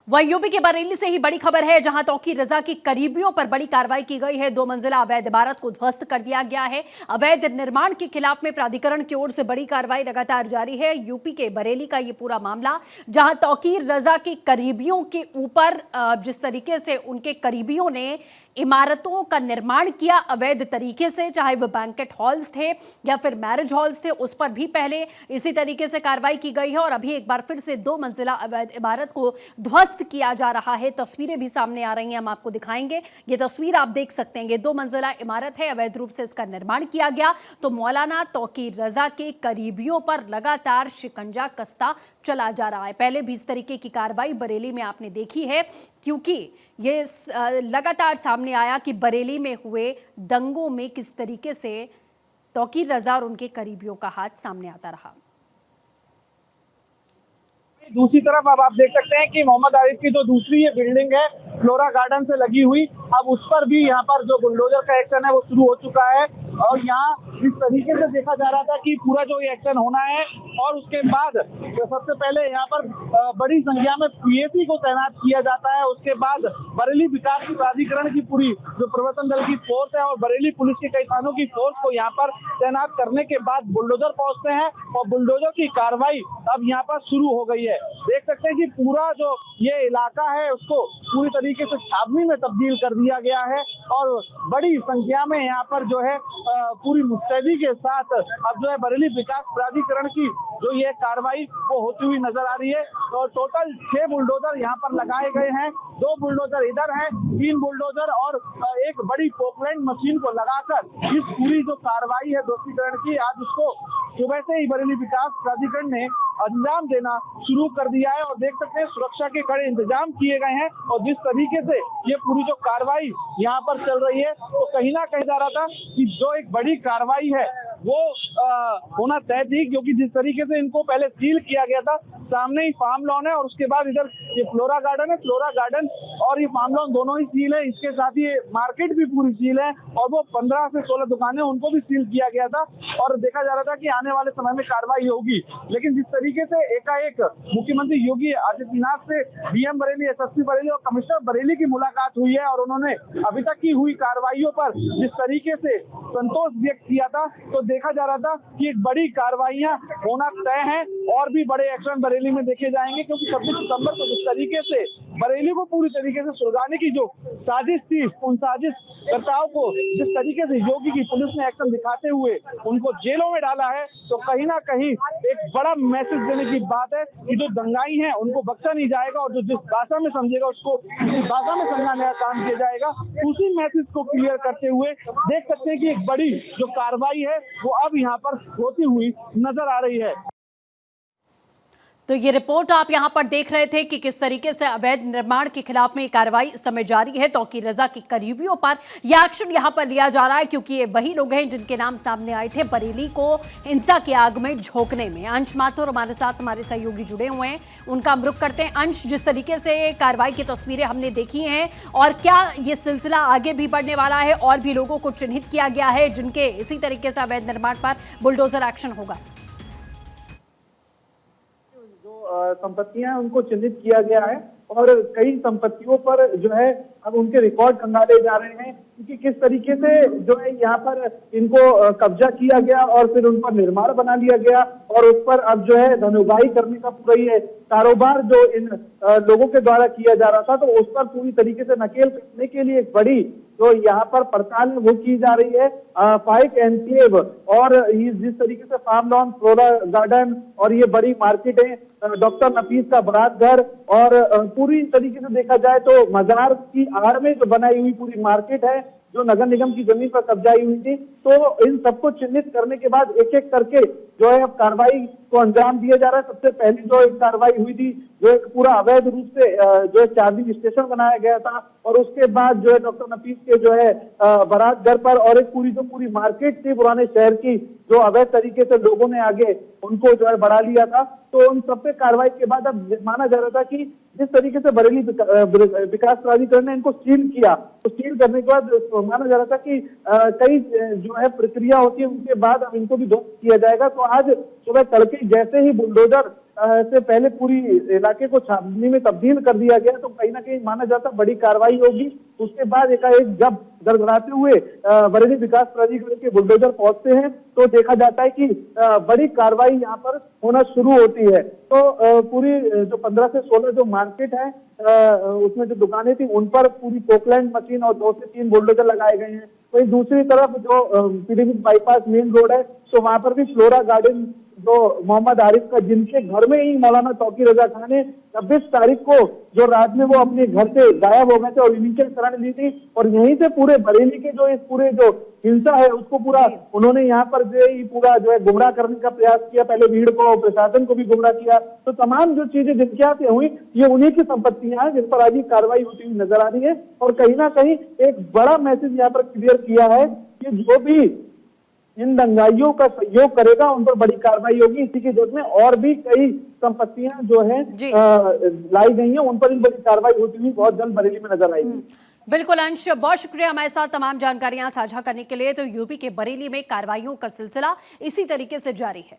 वहीं यूपी के बरेली से ही बड़ी खबर है, जहां तौकीर रजा की करीबियों पर बड़ी कार्रवाई की गई है। 2 मंजिला अवैध इमारत को ध्वस्त कर दिया गया है। अवैध निर्माण के खिलाफ में प्राधिकरण की ओर से बड़ी कार्रवाई लगातार जारी है। यूपी के बरेली का ये पूरा मामला, जहां तौकीर रजा के करीबियों के ऊपर जिस तरीके से उनके करीबियों ने इमारतों का निर्माण किया अवैध तरीके से, चाहे वो बैंकेट हॉल्स थे या फिर मैरिज हॉल्स थे, उस पर भी पहले इसी तरीके से कार्रवाई की गई है। और अभी एक बार फिर से 2 मंजिला अवैध इमारत को ध्वस्त किया जा रहा है। तस्वीरें भी सामने आ रही हैं, हम आपको दिखाएंगे। ये तस्वीर आप देख सकते हैं, ये 2 मंजिला इमारत है, अवैध रूप से इसका निर्माण किया गया। तो मौलाना तौकीर रजा के करीबियों पर लगातार शिकंजा कसता चला जा रहा है। पहले भी इस तरीके की कार्रवाई बरेली में आपने देखी है, क्योंकि ये लगातार सामने आया कि बरेली में हुए दंगों में किस तरीके से तौकीर रजा और उनके करीबियों का हाथ सामने आता रहा। दूसरी तरफ अब आप देख सकते हैं कि मोहम्मद आरिफ की जो दूसरी ये बिल्डिंग है फ्लोरा गार्डन से लगी हुई, अब उस पर भी यहाँ पर जो बुलडोजर का एक्शन है वो शुरू हो चुका है। और यहाँ इस तरीके से देखा जा रहा था कि पूरा जो ये एक्शन होना है, और उसके बाद तो सबसे पहले यहाँ पर बड़ी संख्या में पीएसी को तैनात किया जाता है। उसके बाद बरेली विकास प्राधिकरण की पूरी जो प्रवर्तन दल की फोर्स है और बरेली पुलिस के कई थानों की फोर्स को यहाँ पर तैनात करने के बाद बुलडोजर पहुंचते हैं और बुलडोजर की कार्रवाई अब यहाँ पर शुरू हो गई है। देख सकते हैं कि पूरा जो ये इलाका है उसको पूरी तरीके से छावनी में तब्दील कर दिया गया है और बड़ी संख्या में यहाँ पर जो है पूरी मुस्तैदी के साथ अब जो है बरेली विकास प्राधिकरण की जो ये कार्रवाई वो होती हुई नजर आ रही है। और टोटल 6 बुलडोजर यहाँ पर लगाए गए हैं, 2 बुलडोजर इधर हैं, 3 बुलडोजर और एक बड़ी पोकलैंड मशीन को लगाकर इस पूरी जो कार्रवाई है दोषीकरण की, आज उसको सुबह से ही बरेली विकास प्राधिकरण ने अंजाम देना शुरू कर दिया है। और देख सकते हैं सुरक्षा के कड़े इंतजाम किए गए हैं और जिस तरीके से ये पूरी जो कार्रवाई यहाँ पर चल रही है, तो कहीं ना कहीं जा रहा था कि जो एक बड़ी कार्रवाई है वो होना तय थी, क्योंकि जिस तरीके से इनको पहले सील किया गया था, सामने ही फार्म लॉन है और उसके बाद इधर ये फ्लोरा गार्डन है, फ्लोरा गार्डन और ये फार्म लॉन दोनों ही सील है। इसके साथ ही मार्केट भी पूरी सील है और वो 15 से 16 दुकानें उनको भी सील किया गया था और देखा जा रहा था कि आने वाले समय में कार्रवाई होगी। लेकिन जिस तरीके से एकाएक मुख्यमंत्री योगी आदित्यनाथ से डीएम बरेली, एसएसपी बरेली और कमिश्नर बरेली की मुलाकात हुई है और उन्होंने अभी तक की हुई कार्रवाइयों पर जिस तरीके से संतोष व्यक्त किया था, तो देखा जा रहा था कि एक बड़ी कार्रवाइयां होना तय है और भी बड़े एक्शन बरेली में देखे जाएंगे, क्योंकि 26 सितंबर को जिस तरीके से बरेली को पूरी तरीके से सुलगाने की जो साजिश थी, उन साजिशकर्ताओं को जिस तरीके से योगी की पुलिस ने एक्शन दिखाते हुए उनको जेलों में डाला है, तो कहीं ना कहीं एक बड़ा मैसेज देने की बात है कि जो दंगाई हैं उनको बख्शा नहीं जाएगा और जो जिस भाषा में समझेगा उसको उसी भाषा में समझाने का काम किया जाएगा। उसी मैसेज को क्लियर करते हुए देख सकते हैं कि एक बड़ी जो कार्रवाई है वो अब यहाँ पर होती हुई नजर आ रही है। तो ये रिपोर्ट आप यहां पर देख रहे थे कि किस तरीके से अवैध निर्माण के खिलाफ में कार्रवाई इस समय जारी है। तौकीर रजा के करीबियों पर यह एक्शन यहां पर लिया जा रहा है, क्योंकि ये वही लोग हैं जिनके नाम सामने आए थे बरेली को हिंसा के आग में झोंकने में। अंश माथुर हमारे साथ, हमारे सहयोगी जुड़े हुए हैं, उनका हम रुख करते हैं। अंश, जिस तरीके से कार्रवाई की तस्वीरें हमने देखी हैं, और क्या ये सिलसिला आगे भी बढ़ने वाला है और भी लोगों को चिन्हित किया गया है जिनके इसी तरीके से अवैध निर्माण पर बुलडोजर एक्शन होगा? संपत्तियां उनको चिन्हित किया गया है और कई संपत्तियों पर जो है अब उनके रिकॉर्ड खंगाले जा रहे हैं, क्योंकि किस तरीके से जो है यहाँ पर इनको कब्जा किया गया और फिर उन पर निर्माण बना लिया गया और उस पर अब जो है धनोगाही करने का पूरा ये कारोबार जो इन लोगों के द्वारा किया जा रहा था, तो उस पर पूरी तरीके से नकेल कसने के लिए एक बड़ी जो यहाँ पर पड़ताल वो की जा रही है। फाइक एनक्लेव और जिस तरीके से फार्म लॉन, फ्लोरा गार्डन और ये बड़ी मार्केट है, डॉक्टर नफीस का बारात घर और पूरी तरीके से देखा जाए तो मजार की आड़ में जो बनाई हुई पूरी मार्केट है जो नगर निगम की जमीन पर कब्जाई हुई थी, तो इन सबको चिन्हित करने के बाद एक एक करके जो है अब कार्रवाई को अंजाम दिया जा रहा है। सबसे पहली जो एक कार्रवाई हुई थी, जो एक पूरा अवैध रूप से जो है चार्जिंग स्टेशन बनाया गया था और उसके बाद जो है डॉक्टर नफीस के जो है बारात घर पर और एक पूरी मार्केट थी पुराने शहर की, जो अवैध तरीके से लोगों ने आगे उनको जो है बढ़ा लिया था। तो उन सब पे कार्रवाई के बाद अब माना जा रहा था कि जिस तरीके से बरेली विकास प्राधिकरण ने इनको सील किया, तो सील करने के बाद माना जा रहा था कि कई जो है प्रक्रिया होती है, उनके बाद अब इनको भी ध्वस्त किया जाएगा। तो आज सुबह तड़के जैसे ही बुलडोजर से पहले पूरी इलाके को छावनी में तब्दील कर दिया गया, तो कहीं ना कहीं माना जाता बड़ी कार्रवाई होगी। उसके बाद एकाएक जब गड़गड़ाते हुए बरेली विकास प्राधिकरण के बुलडोजर पहुंचते हैं तो देखा जाता है कि बड़ी कार्रवाई यहाँ पर होना शुरू होती है। तो पूरी जो 15 से 16 जो मार्केट है उसमें जो दुकानें थी उन पर पूरी पोकलैंड मशीन और 2 से 3 बुलडोजर लगाए गए हैं। वही दूसरी तरफ जो पीलीभीत बाईपास मेन रोड है तो वहां पर भी फ्लोरा गार्डन जो मोहम्मद आरिफ का, जिनके घर में ही मौलाना तौकीर रजा खान ने 26 तारीख को जो रात में वो अपने घर से गायब हो गए थे और इन्हीं के शरण ली थी, और यहीं से पूरे बरेली के जो इस पूरे जो हिंसा है उसको पूरा उन्होंने यहाँ पर जो है पूरा जो है गुमराह करने का प्रयास किया। पहले भीड़ को, प्रशासन को भी गुमराह किया। तो तमाम जो चीजें जिनके यहाँ से हुई ये उन्हीं की संपत्तियां हैं जिन पर आज कार्रवाई होती हुई नजर आ रही है। और कहीं ना कहीं एक बड़ा मैसेज यहाँ पर क्लियर किया है कि जो भी इन दंगाइयों का सहयोग करेगा उन पर बड़ी कार्रवाई होगी। इसी के जरूरत में और भी कई संपत्तियां जो है लाई गई हैं, उन पर भी बड़ी कार्रवाई होती हुई बहुत जल्द बरेली में नजर आएगी। बिल्कुल अंश, बहुत शुक्रिया हमारे साथ तमाम जानकारियां साझा करने के लिए। तो यूपी के बरेली में कार्रवाइयों का सिलसिला इसी तरीके से जारी है।